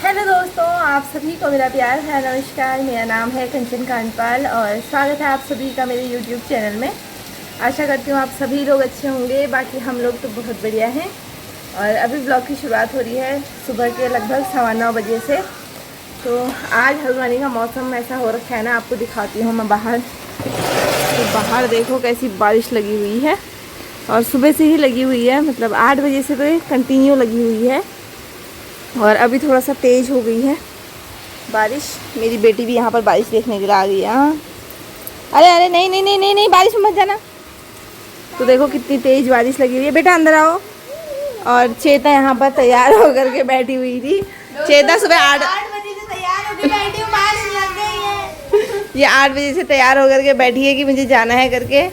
Hello दोस्तों, आप सभी को मेरा प्यार है नमस्कार। मेरा नाम है कंचन कांडपाल और स्वागत है आप सभी का मेरे यूट्यूब चैनल में। आशा करती हूँ आप सभी लोग अच्छे होंगे। बाकी हम लोग तो बहुत बढ़िया हैं। और अभी ब्लॉग की शुरुआत हो रही है सुबह के लगभग 9:15 बजे से। तो आज हल्द्वानी का मौसम ऐसा हो रखा है ना, आपको दिखाती हूँ मैं बाहर। तो बाहर देखो कैसी बारिश लगी हुई है और सुबह से ही लगी हुई है, मतलब 8 बजे से तो ये कंटिन्यू लगी हुई है। और अभी थोड़ा सा तेज़ हो गई है बारिश। मेरी बेटी भी यहाँ पर बारिश देखने के लिए आ गई है। हाँ, अरे अरे नहीं नहीं नहीं नहीं नहीं, बारिश में मत जाना। तो देखो कितनी तेज़ बारिश लगी हुई है। बेटा अंदर आओ। और चेता यहाँ पर तैयार होकर के बैठी हुई थी। चेता सुबह 8 बजे से तैयार होकर बैठी हूँ, बारिश लग गई है। ये 8 बजे से तैयार होकर के बैठी है कि मुझे जाना है करके।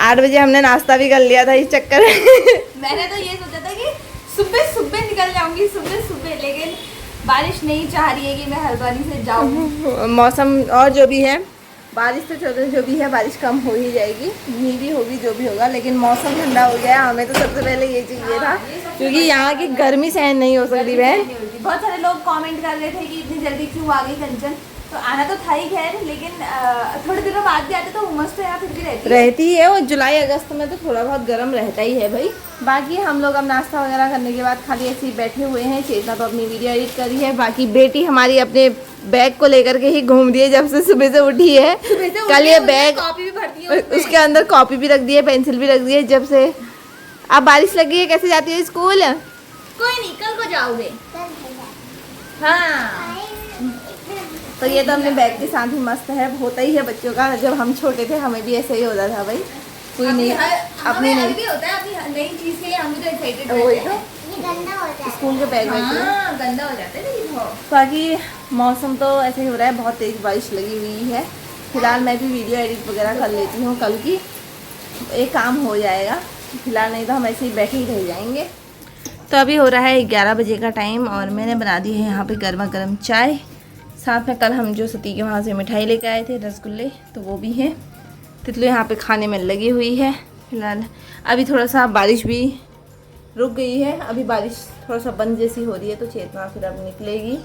8 बजे हमने नाश्ता भी कर लिया था इस चक्कर में। मैंने तो ये सोचा था कि सुबह सुबह निकल जाऊंगी, सुबह सुबह, लेकिन बारिश नहीं चाह रही है कि मैं हल्द्वानी से जाऊँ। मौसम और जो भी है, बारिश तो चलो जो भी है, बारिश कम हो ही जाएगी, नहीं भी होगी जो भी होगा, लेकिन मौसम ठंडा हो गया। हमें तो सबसे पहले ये चाहिए था, क्योंकि यहाँ की गर्मी सहन नहीं हो सकती बहन। बहुत सारे लोग कमेंट कर रहे थे कि इतनी जल्दी क्यों आ गई कंचन। तो आना तो था ही खैर, लेकिन थोड़े दिनों बाद भी आते तो उमस तो यहाँ फिर भी रहती है। और जुलाई अगस्त में तो थोड़ा बहुत गर्म रहता ही है भाई। बाकी हम लोग अब नाश्ता वगैरह करने के बाद खाली ऐसे ही बैठे हुए हैं। चेतना तो अपनी वीडियो एडिट करी है, बाकी बेटी हमारी अपने बैग को लेकर के ही घूम रही है जब से सुबह से उठी है। कल ये बैग, कॉपी भी भरती है उसके अंदर कॉपी भी रख दी है, पेंसिल भी रख दी है जब से। अब बारिश लगी है, कैसे जाती है स्कूल? कोई नहीं, कल को जाओगे। हाँ, तो ये तो अपने बैग के साथ ही मस्त है। होता ही है बच्चों का, जब हम छोटे थे हमें भी ऐसे ही होता था भाई। कोई नहीं अपनी नहीं भी होता है, अपनी नई चीज के लिए हम भी तो एक्साइटेड वही रहते तो हैं। गंदा हो जाता है स्कूल के बैग में। हाँ, गंदा हो जाता है ना। बाकी मौसम तो ऐसे ही हो रहा है, बहुत तेज़ बारिश लगी हुई है। फिलहाल मैं भी वीडियो एडिट वगैरह कर लेती हूँ कल की, एक काम हो जाएगा। फिलहाल नहीं तो हम ऐसे ही बैठे ही रह जाएंगे। तो अभी हो रहा है 11 बजे का टाइम और मैंने बना दी है यहाँ पे गर्मा गर्म चाय। साथ में कल हम जो सती के वहाँ से मिठाई लेके आए थे, रसगुल्ले, तो वो भी हैं। तितली यहाँ पे खाने में लगी हुई है। फिलहाल अभी थोड़ा सा बारिश भी रुक गई है, अभी बारिश थोड़ा सा बंद जैसी हो रही है। तो चेतना फिर अब निकलेगी,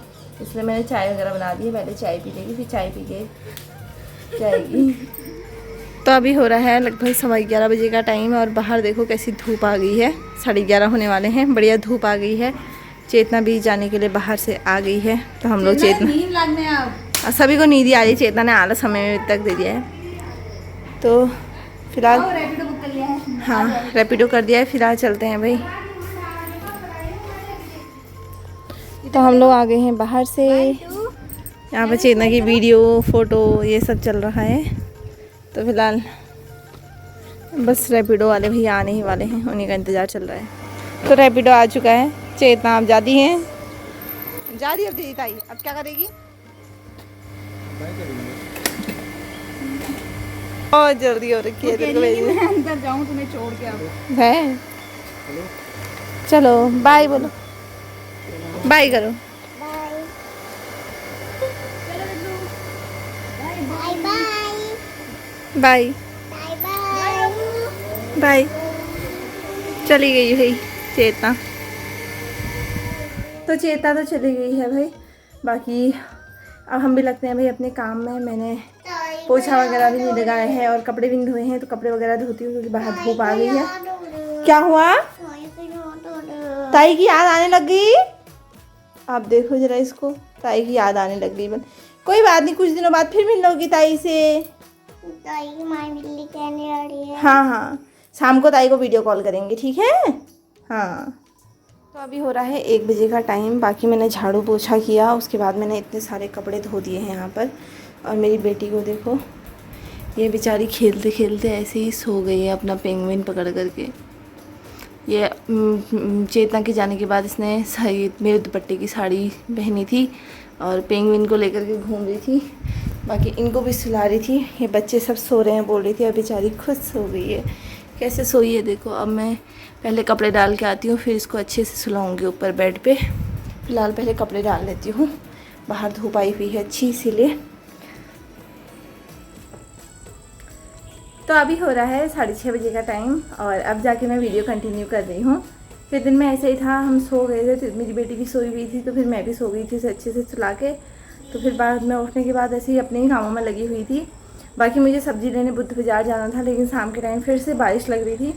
इसलिए मैंने चाय वगैरह बना दी है। पहले चाय पी लेगी, फिर चाय पी के जाएगी। तो अभी हो रहा है लगभग 11:15 बजे का टाइम और बाहर देखो कैसी धूप आ गई है। 11:30 होने वाले हैं, बढ़िया धूप आ गई है। चेतना भी जाने के लिए बाहर से आ गई है। तो हम लोग नींद लगने अब सभी को नींद आ रही। चेतना ने आलस हमें तक दे दिया है। तो फिलहाल रैपिडो बुक कर लिया है। हाँ, रैपिडो कर दिया है। फिलहाल चलते हैं भाई। तो हम लोग आ गए हैं बाहर से। यहाँ पर चेतना की वीडियो फोटो ये सब चल रहा है। तो फिलहाल बस रैपिडो वाले भैया आने ही वाले हैं, उन्हीं का इंतज़ार चल रहा है। तो रैपिडो आ चुका है। चेतना आप जाती हैं, जा रही अब दीदी ताई, अब क्या करेगी? बहुत जल्दी हो रखी है तेरे को भेजने। मैं अंदर जाऊं तुम्हें छोड़ के अब। है, चलो बाय बोलो, बाय करो। Bye bye. चली गई भाई चेतना। तो चेतना तो चली गई है भाई। बाकी अब हम भी लगते हैं भाई अपने काम में। मैंने पोछा वगैरह भी नहीं लगाया है और कपड़े भी नहीं धोए हैं, तो कपड़े वगैरह धोती हूँ क्योंकि बाहर धूप आ गई है। क्या हुआ? ताई की याद आने लग गई। आप देखो जरा इसको, ताई की याद आने लग गई। कोई बात नहीं, कुछ दिनों बाद फिर मिल लोगी ताई से। ताई की माई बिल्ली कहने आ रही है। हाँ हाँ, शाम को ताई को वीडियो कॉल करेंगे, ठीक है? हाँ। तो अभी हो रहा है 1 बजे का टाइम। बाकी मैंने झाड़ू पोछा किया, उसके बाद मैंने इतने सारे कपड़े धो दिए हैं यहाँ पर। और मेरी बेटी को देखो, ये बेचारी खेलते खेलते ऐसे ही सो गई है अपना पेंगुइन पकड़ करके। ये चेतना के जाने के बाद इसने मेरे दुपट्टे की साड़ी पहनी थी और पेंगुइन को लेकर के घूम रही थी। बाकी इनको भी सुला रही थी। ये बच्चे सब सो रहे हैं बोल रही थी, और बेचारी खुद सो गई है। कैसे सोई है देखो। अब मैं पहले कपड़े डाल के आती हूँ, फिर इसको अच्छे से सुलाऊंगी ऊपर बेड पे। फिलहाल पहले कपड़े डाल लेती हूँ, बाहर धूप आई हुई है अच्छी, इसीलिए। तो अभी हो रहा है 6:30 बजे का टाइम और अब जाके मैं वीडियो कंटिन्यू कर रही हूँ। फिर दिन में ऐसे ही था, हम सो गए थे, तो मेरी बेटी भी सोई हुई थी, तो फिर मैं भी सो गई थी उसे अच्छे से सुला के। तो फिर बाद में उठने के बाद ऐसे ही अपने ही कामों में लगी हुई थी। बाकी मुझे सब्ज़ी लेने बुद्ध बाज़ार जाना था, लेकिन शाम के टाइम फिर से बारिश लग रही थी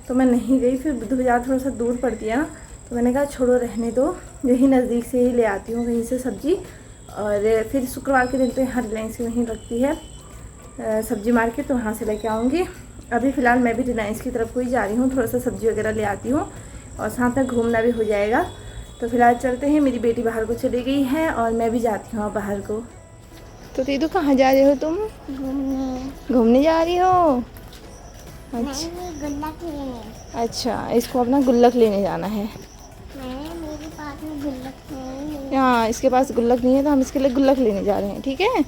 तो मैं नहीं गई। फिर बुद्ध बाज़ार थोड़ा सा दूर पड़ती है ना, तो मैंने कहा छोड़ो रहने दो, यही नज़दीक से ही ले आती हूँ कहीं से सब्ज़ी। और फिर शुक्रवार के दिन तो यहाँ रिलायंस की वहीं लगती है सब्ज़ी मार्केट, तो वहाँ से लेके आऊँगी। अभी फ़िलहाल मैं भी रिलायंस की तरफ को ही जा रही हूँ, थोड़ा सा सब्ज़ी वगैरह ले आती हूँ और साथ में घूमना भी हो जाएगा। तो फिलहाल चलते हैं, मेरी बेटी बाहर को चली गई है और मैं भी जाती हूँ बाहर को। तो दीदू कहाँ जा रहे हो तुम? घूमने जा रही हो? अच्छा गुल्लक लेने। अच्छा, इसको अपना गुल्लक लेने जाना है। मेरे पास में गुल्लक नहीं है। हाँ, इसके पास गुल्लक नहीं है तो हम इसके लिए गुल्लक लेने जा रहे हैं, ठीक है।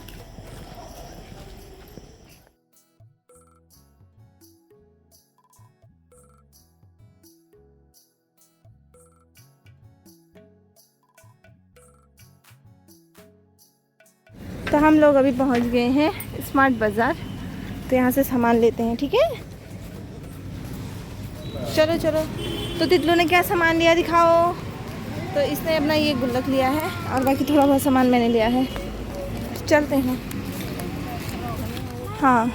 तो हम लोग अभी पहुंच गए हैं स्मार्ट बाज़ार, तो यहाँ से सामान लेते हैं, ठीक है। चलो चलो। तो तितलू ने क्या सामान लिया दिखाओ? तो इसने अपना ये गुल्लक लिया है और बाकी थोड़ा बहुत सामान मैंने लिया है। चलते हैं। हाँ,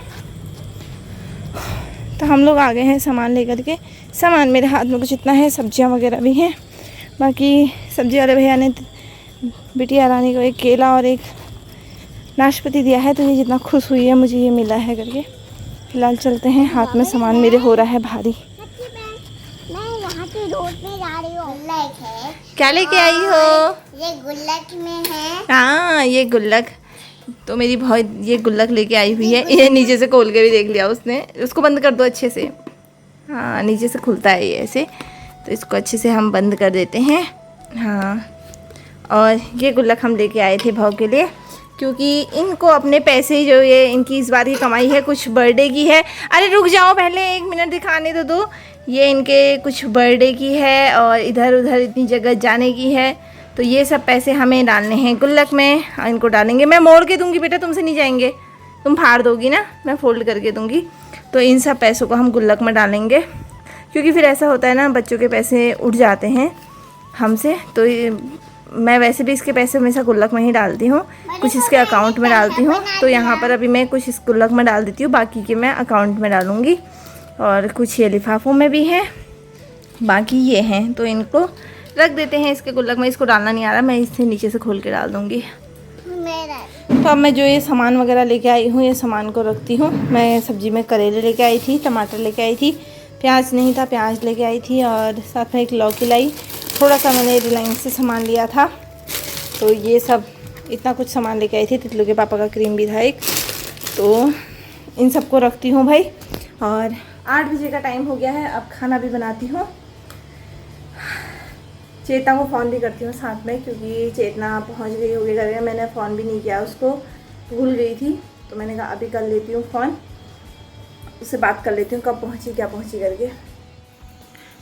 तो हम लोग आ गए हैं सामान लेकर के। सामान मेरे हाथ में कुछ इतना है, सब्जियां वगैरह भी हैं। बाकी सब्जी वाले भैया ने बिटिया रानी को एक केला और एक नाशपाती दिया है, तो ये जितना खुश हुई है मुझे ये मिला है करके। फिलहाल चलते हैं, हाथ में सामान मेरे हो रहा है भारी। मैं यहाँ की रोड में जा रही हूँ। गुल्लक है। क्या लेके आई हो? ये गुल्लक में है। हाँ, ये गुल्लक तो मेरी बहुत, ये गुल्लक लेके आई हुई है। ये नीचे से खोल के भी देख लिया उसने, उसको बंद कर दो अच्छे से। हाँ, नीचे से खुलता है ये ऐसे, तो इसको अच्छे से हम बंद कर देते हैं। हाँ, और ये गुल्लक हम लेके आए थे भाव के लिए, क्योंकि इनको अपने पैसे जो ये इनकी इस बार की कमाई है कुछ बर्थडे की है। अरे रुक जाओ, पहले 1 मिनट दिखाने तो दो। ये इनके कुछ बर्थडे की है और इधर उधर इतनी जगह जाने की है, तो ये सब पैसे हमें डालने हैं गुल्लक में। इनको डालेंगे, मैं मोड़ के दूंगी बेटा, तुमसे नहीं जाएंगे, तुम फाड़ दोगी ना, मैं फोल्ड करके दूंगी। तो इन सब पैसों को हम गुल्लक में डालेंगे, क्योंकि फिर ऐसा होता है ना, बच्चों के पैसे उठ जाते हैं हमसे। तो मैं वैसे भी इसके पैसे हमेशा गुल्लक में ही डालती हूँ, कुछ इसके अकाउंट में डालती हूँ। तो यहाँ पर अभी मैं कुछ इस गुल्लक में डाल देती हूँ, बाकी के मैं अकाउंट में डालूँगी। और कुछ ये लिफाफों में भी हैं, बाकी ये हैं, तो इनको रख देते हैं इसके गुल्लक में। इसको डालना नहीं आ रहा, मैं इससे नीचे से खोल के डाल दूँगी। तो अब मैं जो ये सामान वगैरह लेके आई हूँ, ये सामान को रखती हूँ। मैं सब्ज़ी में करेले लेके आई थी, टमाटर लेके आई थी, प्याज नहीं था प्याज लेके आई थी, और साथ में एक लौकी लाई। थोड़ा सा मैंने रिलायंस से सामान लिया था, तो ये सब इतना कुछ सामान लेके आई थी। तितलू के पापा का क्रीम भी था एक, तो इन सबको रखती हूँ भाई। और 8 बजे का टाइम हो गया है, अब खाना भी बनाती हूँ। चेतना को फ़ोन भी करती हूँ साथ में, क्योंकि चेतना पहुँच गई होगी करके मैंने फ़ोन भी नहीं किया उसको, भूल गई थी। तो मैंने कहा अभी कर लेती हूँ फ़ोन, उससे बात कर लेती हूँ कब पहुँची क्या पहुँची करके।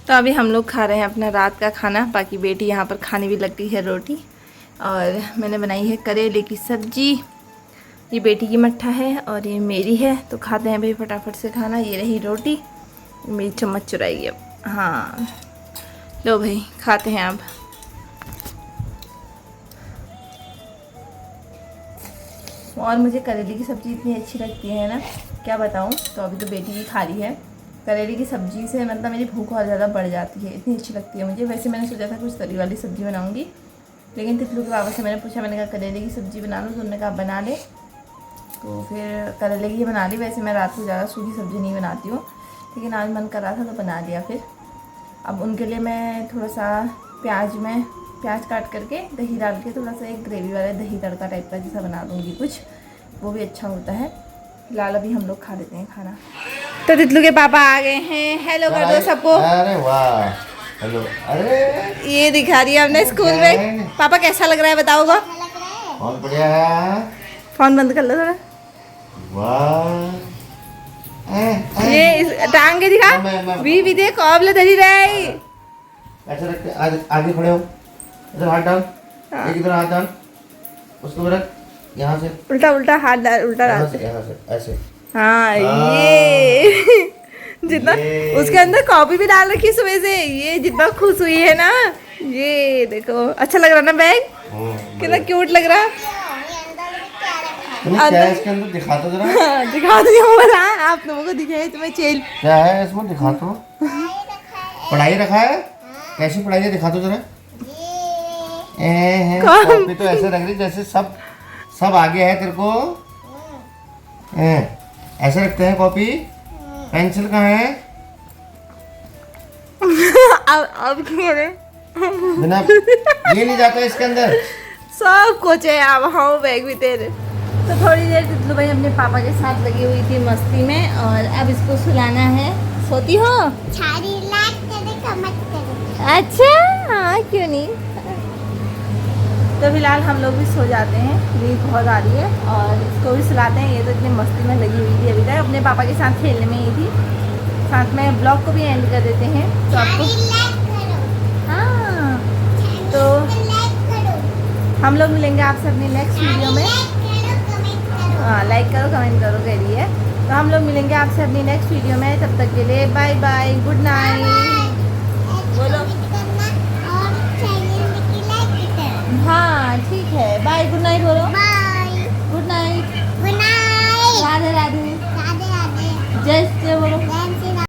तो अभी हम लोग खा रहे हैं अपना रात का खाना। बाकी बेटी यहाँ पर खाने भी लग गई है रोटी, और मैंने बनाई है करेले की सब्जी। ये बेटी की मट्ठा है और ये मेरी है, तो खाते हैं भाई फटाफट से खाना। ये रही रोटी, मेरी चम्मच चुराई अब। हाँ लो भाई, खाते हैं अब। और मुझे करेले की सब्ज़ी इतनी अच्छी लगती है ना, क्या बताऊँ। तो अभी तो बेटी भी खा रही है। करेले की सब्ज़ी से मतलब मेरी भूख और ज़्यादा बढ़ जाती है, इतनी अच्छी लगती है मुझे। वैसे मैंने सोचा था कुछ तरी वाली सब्ज़ी बनाऊँगी, लेकिन तितलू के बाबा से मैंने पूछा, मैंने कहा करेले की सब्ज़ी बना लो, तो उन्होंने कहा बना ले, तो फिर करेले की बना ली। वैसे मैं रात को ज़्यादा सूखी सब्ज़ी नहीं बनाती हूँ, लेकिन आज मन कर रहा था तो बना लिया। फिर अब उनके लिए मैं थोड़ा सा प्याज काट करके दही डाल के थोड़ा सा एक ग्रेवी वाला दही तड़का टाइप का जैसा बना दूँगी कुछ, वो भी अच्छा होता है। फिलहाल अभी हम लोग खा लेते हैं खाना। तो तितलू के पापा आ गए हैं, हेलो कर दो सबको। अरे वाह, हेलो। अरे ये दिखा रही है हमने स्कूल में। पापा कैसा लग रहा है बताओगा? बहुत बढ़िया है। फोन बंद कर लो थोड़ा। वाह, ये टांग के दिखा, भी देखो अबले धरी रही। ऐसा रख के आगे खड़े हो, इधर हाथ डाल, एक इधर हाथ डाल, उसको रख, यहाँ से उल्टा उल्टा हाथ डाल, उल्टा डाल, यहाँ से ऐसे। हाँ ये जितना ये। उसके अंदर कॉपी भी डाल रखी है सुबह से, ये जितना खुश हुई है ना। ये देखो अच्छा लग रहा ना बैग, कितना क्यूट लग रहा। ये अंदर में क्या रखा है? तुम्हें क्या है इसके अंदर, दिखा तो जरा। दिखा दो बोला, आप लोगों को दिखाए तुम्हें चेल। क्या है इसमें, दिखा तो। पढ़ाई रखा है। पढ़ाई रखा है, कैसी पढ़ाई है, दिखा तो जरा। ये कॉपी तो ऐसे लग रही जैसे सब आगे है तेरे को। ऐसे रखते हैं कॉपी। पेंसिल कहाँ है? अब क्यों रे? बिना ये नहीं जाता इसके अंदर। सब कुछ है अब, हाँ बैग भी तेरे। तो थोड़ी देर तितलू भाई अपने पापा के साथ लगी हुई थी मस्ती में, और अब इसको सुलाना है। सोती हो? सारी लाइक करे कमेंट करे। अच्छा हाँ, क्यों नहीं। तो फिलहाल हम लोग भी सो जाते हैं, नींद बहुत आ रही है, और इसको भी सुलाते हैं। ये तो इतनी मस्ती में लगी हुई थी अभी तक, अपने पापा के साथ खेलने में ही थी। साथ में ब्लॉग को भी एंड कर देते हैं। तो आपको सारी लाइक करो। हाँ, तो लाइक करो। हम लोग मिलेंगे आपसे अपनी नेक्स्ट वीडियो में। लाइक करो कमेंट करो। हाँ, लाइक करो कमेंट करो कह रही है। तो हम लोग मिलेंगे आपसे अपनी नेक्स्ट वीडियो में, तब तक के लिए बाय बाय, गुड नाइट।